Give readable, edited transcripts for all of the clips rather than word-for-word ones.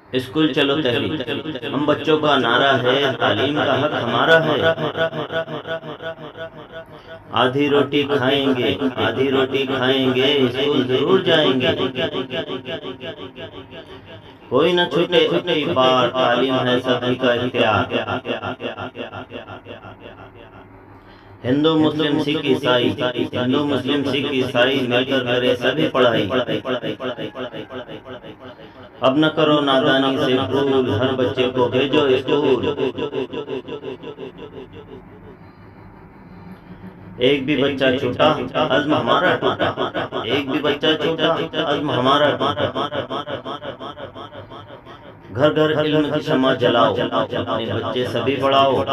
School चलो तहरीक हम बच्चों का नारा है, तालीम का हक हमारा है। आधी रोटी खाएंगे, आधी रोटी खाएंगे, स्कूल जरूर जाएंगे। कोई न छूटे अपनी बात, तालीम है सभी का इख्तियार। हिंदू मुस्लिम सिख ईसाई, हिंदू मुस्लिम सिख ईसाई मिलकर करे सभी पढ़ाई। अब न करो नादानी से भूल, हर बच्चे को भेजो स्कूल। एक भी बच्चा छूटा अज़्म हमारा टूटा, एक भी बच्चा छूटा अज़्म हमारा टूटा। घर घर इल्म की शम्मा जलाओ, अपने बच्चे सभी पढ़ाओ।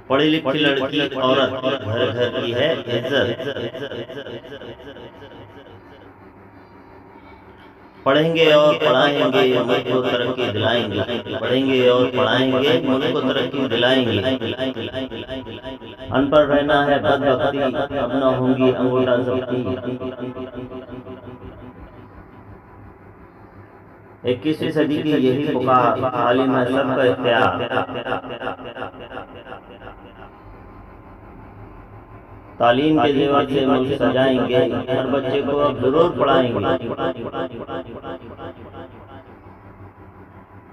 पढ़ी लिखी लड़की औरत घर घर की है इज्जत। पढ़ेंगे और पढ़ाएंगे, मुल्क को तरक्की दिलाएंगे। पढ़ेंगे और पढ़ाएंगे, मुल्क को तरक्की दिलाएंगे। अनपढ़ रहना है बदबख्ती, अब न होंगी अंगूठा जब्ती। 21वीं सदी की यही पुकार, तालीम है सबका इख्तियार। तालीम के जेवर से मुल्क सजाएंगे, हर बच्चे को अब जरूर पढ़ाएंगे।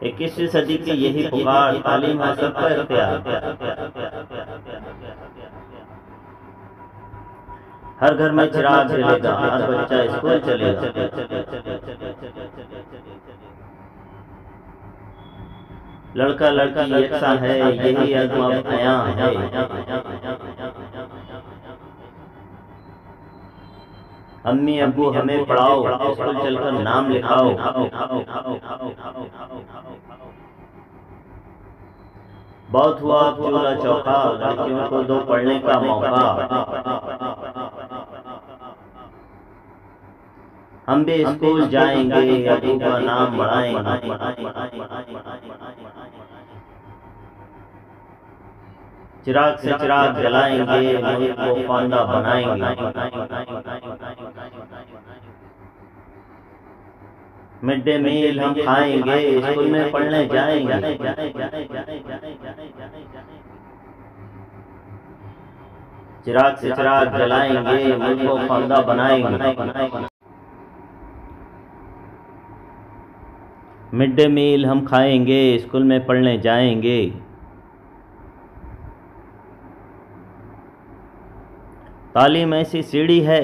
21वीं सदी की यही पुकार, तालीम है सबका इख्तियार। हर घर में चिराग जलेगा, हर बच्चा स्कूल चलेगा। लड़का लड़की यकसा है, यही अज़्म अब आया है। अम्मी अब्बू हमें पढ़ाओ, स्कूल चलकर नाम लिखाओ। बहुत हुआ अब चूल्हा चौका, लड़कियों को दो पढ़ने का मौका। हम भी स्कूल जाएंगे, अब्बू का नाम बढ़ाएंगे। चिराग से चिराग जलाएंगे, मुल्क को फांदा बनाएंगे। मिड डे मील हम खाएंगे, स्कूल में पढ़ने जाएंगे। चिराग से चिराग जलाएंगे, मुल्क को फांदा बनाएंगे। मिड डे मील हम खाएंगे, स्कूल में पढ़ने जाएंगे। तालीम ऐसी सीढ़ी है,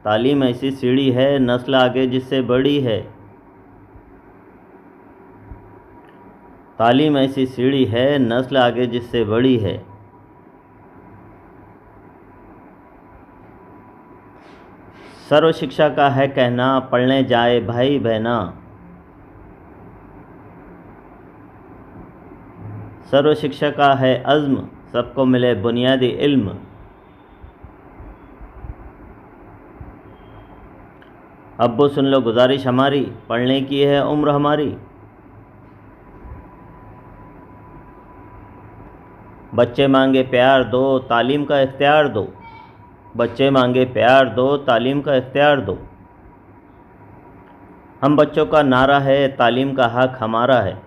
तालीम ऐसी सीढ़ी है, नस्ल आगे जिससे बड़ी है। तालीम ऐसी सीढ़ी है, नस्ल आगे जिससे बड़ी है। सर्व शिक्षा का है कहना, पढ़ने जाए भाई बहना। सर्व शिक्षा का है अज़्म, सबको मिले बुनियादी इल्म। अब्बू सुन लो गुजारिश हमारी, पढ़ने की है उम्र हमारी। बच्चे मांगे प्यार दो, तालीम का इख्तियार दो। बच्चे मांगे प्यार दो, तालीम का इख्तियार दो। हम बच्चों का नारा है, तालीम का हक हमारा है।